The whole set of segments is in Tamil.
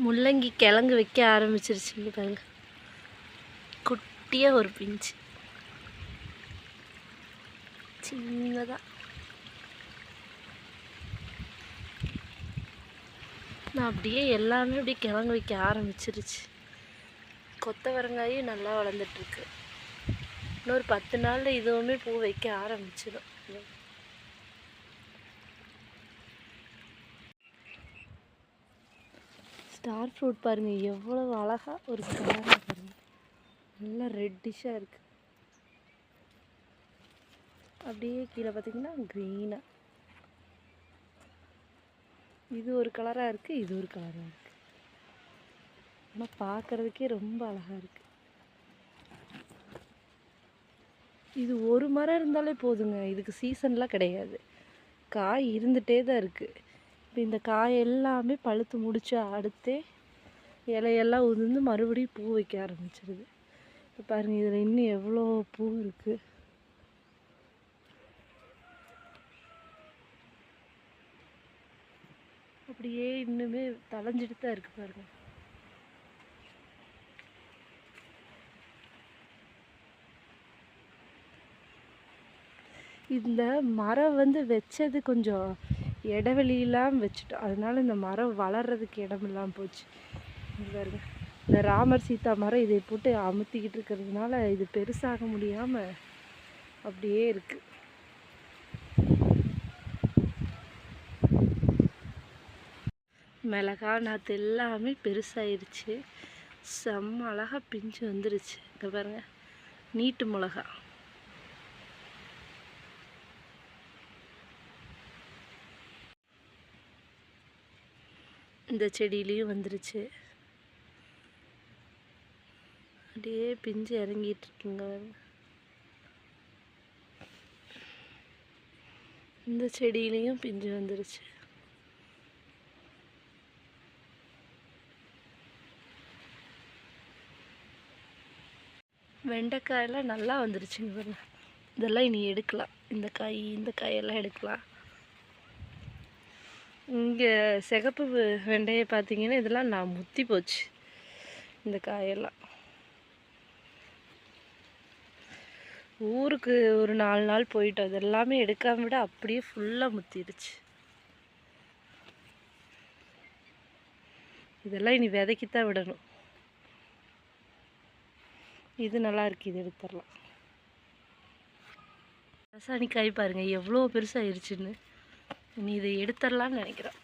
முள்ளங்கி கிழங்கு வைக்க ஆரம்பிச்சிருச்சுங்க பாருங்க. குட்டியாக ஒரு பிஞ்சு சின்னதாக. நான் அப்படியே எல்லாமே அப்படியே கிழங்கு வைக்க ஆரம்பிச்சிருச்சு. கொத்தவரங்காயும் நல்லா வளர்ந்துட்டுருக்கு. இன்னொரு 10 நாளில் இதுவுமே பூ வைக்க ஆரம்பிச்சிடும். ஸ்டார் ஃப்ரூட் பாருங்கள், எவ்வளோ அழகாக ஒரு கலராக பாருங்கள். நல்லா ரெட்டிஷாக இருக்குது. அப்படியே கீழே பார்த்தீங்கன்னா க்ரீனாக. இது ஒரு கலராக இருக்குது, இது ஒரு கலராக இருக்குது. ஆனால் பார்க்குறதுக்கே ரொம்ப அழகாக இருக்குது. இது ஒரு மரம் இருந்தாலே போதுங்க. இதுக்கு சீசன்லாம் கிடையாது. காய் இருந்துகிட்டே தான் இருக்குது. இப்போ இந்த காய் எல்லாமே பழுத்து முடிச்சு அடுத்தே இலையெல்லாம் உதிர்ந்து மறுபடியும் பூ வைக்க ஆரம்பிச்சிருது. இப்போ பாருங்கள், இதில் இன்னும் எவ்வளோ பூ இருக்குது. அப்படியே இன்னுமே தளைஞ்சிட்டு தான் இருக்குது பாருங்கள். இந்த மரம் வச்சது கொஞ்சம் இடைவெளியெல்லாம் வச்சுட்டோம். அதனால இந்த மரம் வளர்கிறதுக்கு இடம் இல்லாமல் போச்சு. பாருங்க, இந்த ராமர் சீதா மரம் இதை போட்டு அமுத்திக்கிட்டு இருக்கிறதுனால இது பெருசாக முடியாமல் அப்படியே இருக்குது. மிளகா நாற்று எல்லாமே பெருசாகிடுச்சு. செம்ம அழகாக பிஞ்சு வந்துருச்சு. இங்கே பாருங்கள், நீட்டு மிளகா. இந்த செடியிலையும் வந்துருச்சு. அப்படியே பிஞ்சு இறங்கிட்டு இருக்குங்க. இந்த செடியிலையும் பிஞ்சு வந்துருச்சு. வெண்டைக்காயெல்லாம் நல்லா வந்துருச்சுங்க பாருங்க. இதெல்லாம் இனி எடுக்கலாம். இந்த காயெல்லாம் எடுக்கலாம். இங்கே சிகப்பு வெண்டையை பார்த்தீங்கன்னா இதெல்லாம் நான் முத்தி போச்சு. இந்த காயெல்லாம் ஊருக்கு ஒரு 4 நாள் போயிட்டோம். அது எல்லாமே எடுக்காம விட அப்படியே ஃபுல்லாக முத்திடுச்சு. இதெல்லாம் இனி விதைக்கித்தான் விடணும். இது நல்லா இருக்கு, இது எடுத்துடலாம். ரசாணி காய் பாருங்கள் எவ்வளோ பெருசாகிருச்சுன்னு. இனி இதை எடுத்துடலான்னு நினைக்கிறேன்.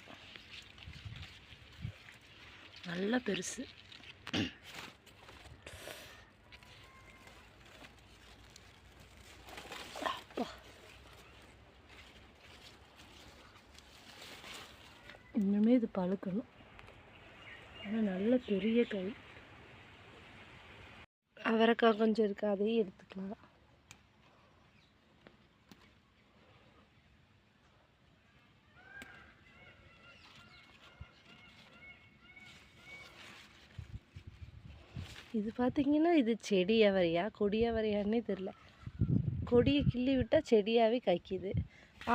நல்லா பெருசு. இன்னுமே இது பழுக்கணும். ஆனால் நல்ல பெரிய காய். அவரைக்காய் கொஞ்சம் இருக்குது, அதையும் எடுத்துக்கலாம். இது பார்த்தீங்கன்னா இது செடி அவரையா கொடி அவரையான்னே தெரில. கொடியை கிள்ளி விட்டால் செடியாகவே காய்க்குது.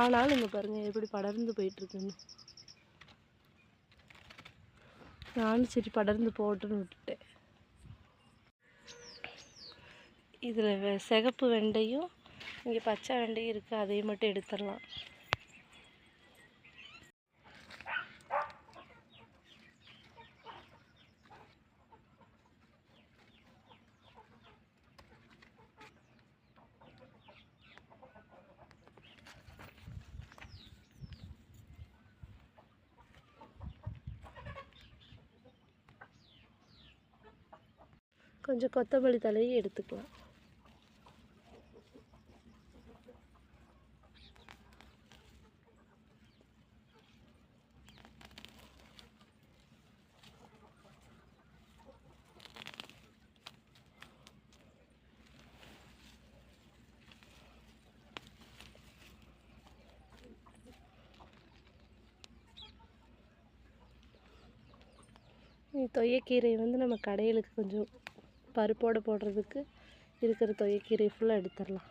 ஆனாலும் இங்கே பாருங்கள் எப்படி படர்ந்து போயிட்டுருக்குன்னு. நானும் சரி படர்ந்து போட்டுன்னு விட்டுட்டேன். இதில் சிகப்பு வெண்டையும் இங்கே பச்சை வெண்டையும் இருக்குது, அதையும் மட்டும் எடுத்துடலாம். கொஞ்சம் கொத்தமல்லி தலையும் எடுத்துக்கலாம். தொய்யக்கீரை நம்ம கடையிலுக்கு கொஞ்சம் பருப்போடு போடுறதுக்கு இருக்கிற தொய்யக்கீரை ஃபுல்லாக எடுத்துடலாம்.